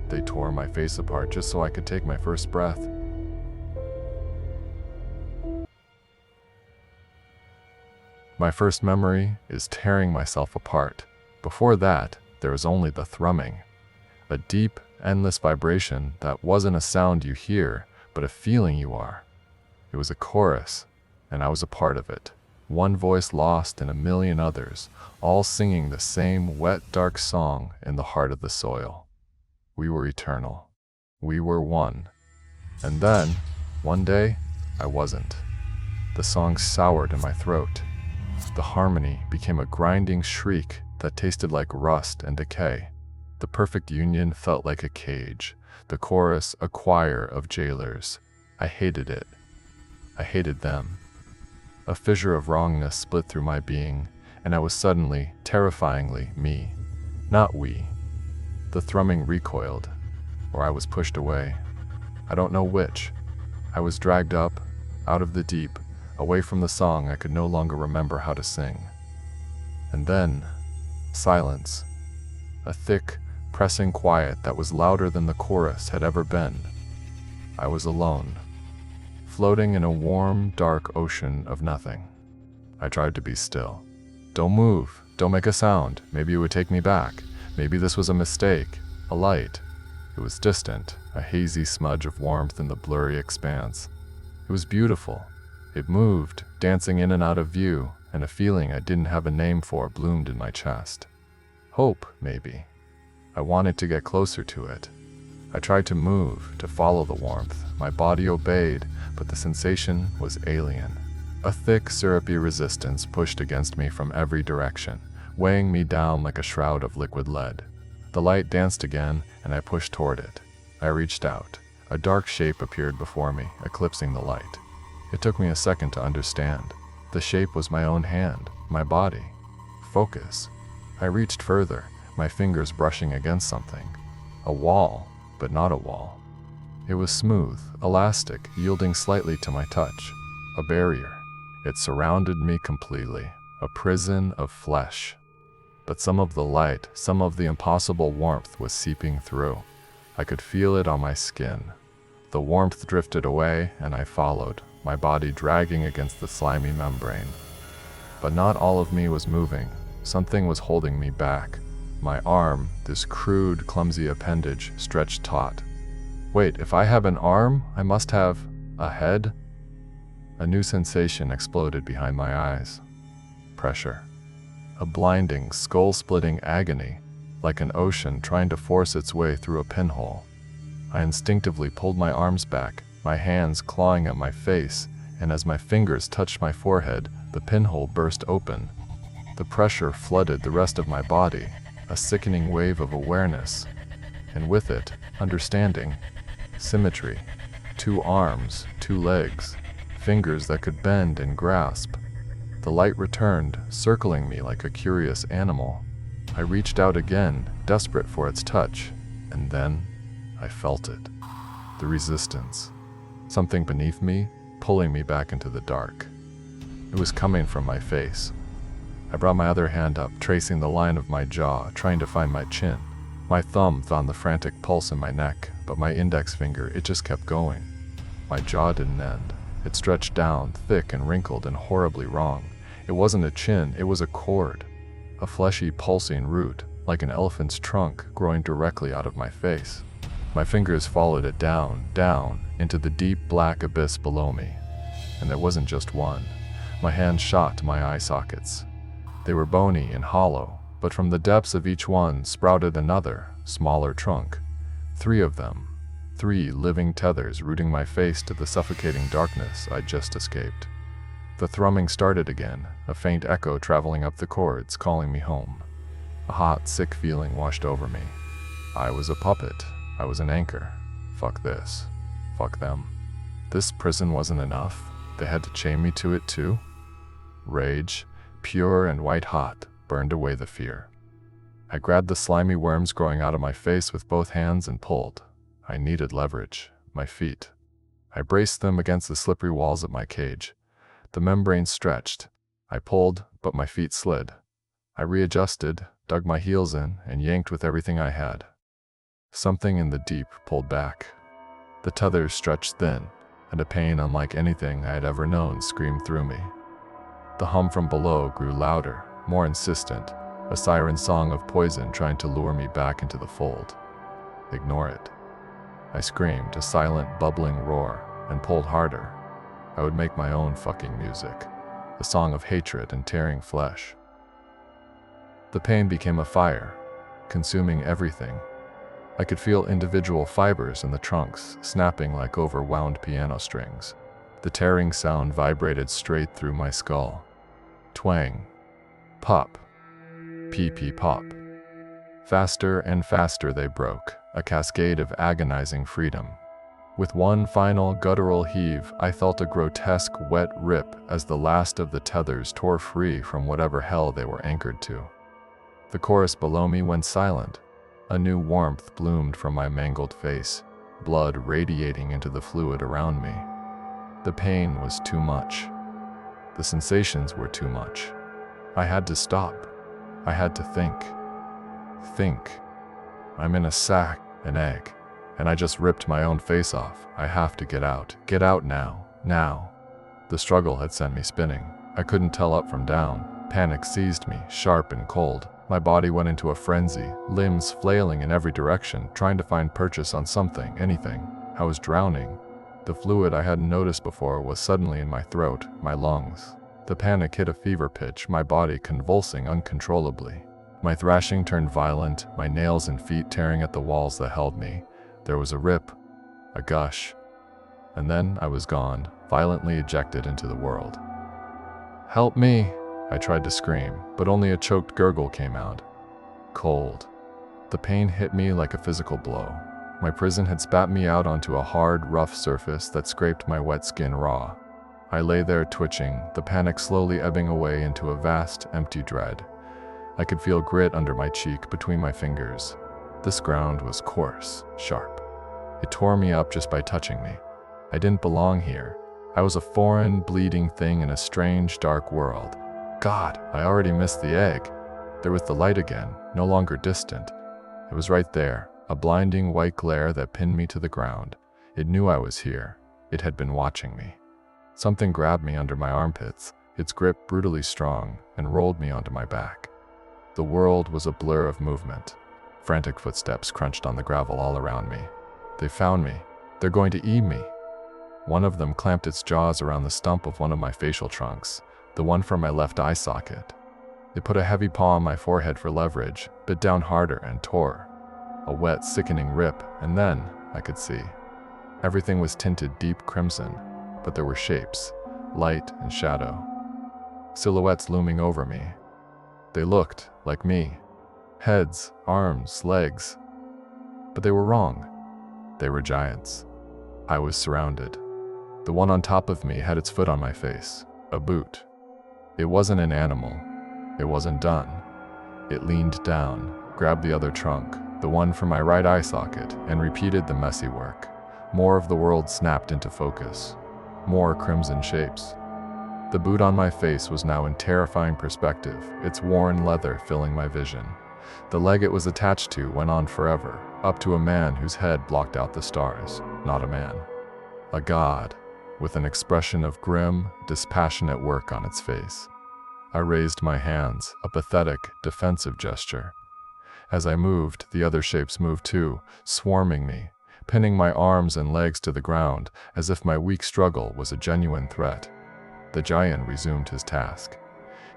They tore my face apart just so I could take my first breath. My first memory is tearing myself apart. Before that, there was only the thrumming. A deep, endless vibration that wasn't a sound you hear, but a feeling you are. It was a chorus, and I was a part of it. One voice lost in a million others, all singing the same wet, dark song in the heart of the soil. We were eternal. We were one. And then, one day, I wasn't. The song soured in my throat. The harmony became a grinding shriek that tasted like rust and decay. The perfect union felt like a cage, the chorus a choir of jailers. I hated it. I hated them. A fissure of wrongness split through my being, and I was suddenly, terrifyingly me, not we. The thrumming recoiled, or I was pushed away. I don't know which. I was dragged up, out of the deep, away from the song I could no longer remember how to sing. And then, silence. A thick, pressing quiet that was louder than the chorus had ever been. I was alone, floating in a warm, dark ocean of nothing. I tried to be still. Don't move, don't make a sound, maybe it would take me back. Maybe this was a mistake, a light. It was distant, a hazy smudge of warmth in the blurry expanse. It was beautiful. It moved, dancing in and out of view, and a feeling I didn't have a name for bloomed in my chest. Hope, maybe. I wanted to get closer to it. I tried to move, to follow the warmth. My body obeyed, but the sensation was alien. A thick, syrupy resistance pushed against me from every direction, weighing me down like a shroud of liquid lead. The light danced again, and I pushed toward it. I reached out. A dark shape appeared before me, eclipsing the light. It took me a second to understand. The shape was my own hand, my body. Focus. I reached further, my fingers brushing against something. A wall, but not a wall. It was smooth, elastic, yielding slightly to my touch. A barrier. It surrounded me completely. A prison of flesh. But some of the light, some of the impossible warmth was seeping through. I could feel it on my skin. The warmth drifted away, and I followed, my body dragging against the slimy membrane. But not all of me was moving. Something was holding me back. My arm, this crude, clumsy appendage, stretched taut. Wait, if I have an arm, I must have a head? A new sensation exploded behind my eyes. Pressure. A blinding, skull-splitting agony, like an ocean trying to force its way through a pinhole. I instinctively pulled my arms back, my hands clawing at my face, and as my fingers touched my forehead, the pinhole burst open. The pressure flooded the rest of my body, a sickening wave of awareness, and with it, understanding, symmetry, 2 arms, 2 legs, fingers that could bend and grasp. The light returned, circling me like a curious animal. I reached out again, desperate for its touch, and then I felt it. The resistance. Something beneath me, pulling me back into the dark. It was coming from my face. I brought my other hand up, tracing the line of my jaw, trying to find my chin. My thumb found the frantic pulse in my neck, but my index finger, it just kept going. My jaw didn't end. It stretched down, thick and wrinkled and horribly wrong. It wasn't a chin, it was a cord. A fleshy, pulsing root, like an elephant's trunk, growing directly out of my face. My fingers followed it down, down, into the deep black abyss below me. And there wasn't just one. My hands shot to my eye sockets. They were bony and hollow, but from the depths of each one sprouted another, smaller trunk. 3 of them. 3 living tethers rooting my face to the suffocating darkness I'd just escaped. The thrumming started again, a faint echo traveling up the cords, calling me home. A hot, sick feeling washed over me. I was a puppet. I was an anchor. Fuck this. Fuck them. This prison wasn't enough. They had to chain me to it too. Rage, pure and white-hot, burned away the fear. I grabbed the slimy worms growing out of my face with both hands and pulled. I needed leverage. My feet. I braced them against the slippery walls of my cage. The membrane stretched. I pulled, but my feet slid. I readjusted, dug my heels in, and yanked with everything I had. Something in the deep pulled back. The tethers stretched thin, and a pain unlike anything I had ever known screamed through me. The hum from below grew louder, more insistent, a siren song of poison trying to lure me back into the fold. Ignore it. I screamed, a silent, bubbling roar, and pulled harder. I would make my own fucking music, a song of hatred and tearing flesh. The pain became a fire, consuming everything. I could feel individual fibers in the trunks, snapping like overwound piano strings. The tearing sound vibrated straight through my skull. Twang. Pop. Pee-pee pop. Faster and faster they broke, a cascade of agonizing freedom. With one final guttural heave, I felt a grotesque wet rip as the last of the tethers tore free from whatever hell they were anchored to. The chorus below me went silent. A new warmth bloomed from my mangled face, blood radiating into the fluid around me. The pain was too much. The sensations were too much. I had to stop. I had to think. Think. I'm in a sack, an egg, and I just ripped my own face off. I have to get out. Get out now. Now. The struggle had sent me spinning. I couldn't tell up from down. Panic seized me, sharp and cold. My body went into a frenzy, limbs flailing in every direction, trying to find purchase on something, anything. I was drowning. The fluid I hadn't noticed before was suddenly in my throat, my lungs. The panic hit a fever pitch, my body convulsing uncontrollably. My thrashing turned violent, my nails and feet tearing at the walls that held me. There was a rip, a gush, and then I was gone, violently ejected into the world. "Help me!" I tried to scream, but only a choked gurgle came out. Cold. The pain hit me like a physical blow. My prison had spat me out onto a hard, rough surface that scraped my wet skin raw. I lay there twitching, the panic slowly ebbing away into a vast, empty dread. I could feel grit under my cheek, between my fingers. This ground was coarse, sharp. It tore me up just by touching me. I didn't belong here. I was a foreign, bleeding thing in a strange, dark world. God, I already missed the egg. There was the light again, no longer distant. It was right there, a blinding white glare that pinned me to the ground. It knew I was here. It had been watching me. Something grabbed me under my armpits, its grip brutally strong, and rolled me onto my back. The world was a blur of movement. Frantic footsteps crunched on the gravel all around me. They found me. They're going to eat me. One of them clamped its jaws around the stump of one of my facial trunks, the one from my left eye socket. It put a heavy paw on my forehead for leverage, bit down harder and tore. A wet, sickening rip, and then I could see. Everything was tinted deep crimson, but there were shapes, light and shadow. Silhouettes looming over me. They looked like me. Heads, arms, legs. But they were wrong. They were giants. I was surrounded. The one on top of me had its foot on my face, a boot. It wasn't an animal. It wasn't done. It leaned down, grabbed the other trunk, the one from my right eye socket, and repeated the messy work. More of the world snapped into focus. More crimson shapes. The boot on my face was now in terrifying perspective, its worn leather filling my vision. The leg it was attached to went on forever, up to a man whose head blocked out the stars. Not a man. A god, with an expression of grim, dispassionate work on its face. I raised my hands, a pathetic, defensive gesture. As I moved, the other shapes moved too, swarming me, pinning my arms and legs to the ground, as if my weak struggle was a genuine threat. The giant resumed his task.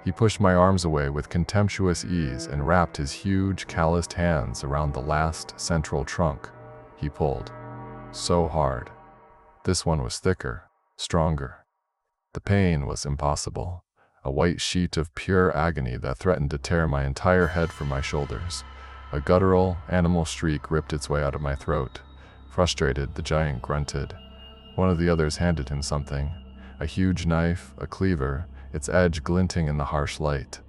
He pushed my arms away with contemptuous ease and wrapped his huge, calloused hands around the last central trunk. He pulled. So hard. This one was thicker, stronger. The pain was impossible. A white sheet of pure agony that threatened to tear my entire head from my shoulders. A guttural, animal shriek ripped its way out of my throat. Frustrated, the giant grunted. One of the others handed him something. A huge knife, a cleaver, its edge glinting in the harsh light.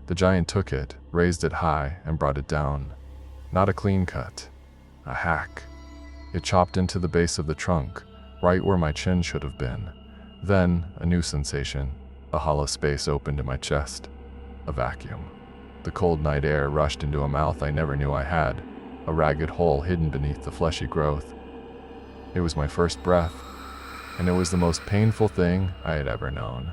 The giant took it, raised it high, and brought it down. Not a clean cut. A hack. It chopped into the base of the trunk, right where my chin should have been. Then, a new sensation. A hollow space opened in my chest. A vacuum. The cold night air rushed into a mouth I never knew I had. a ragged hole hidden beneath the fleshy growth. It was my first breath, and it was the most painful thing I had ever known.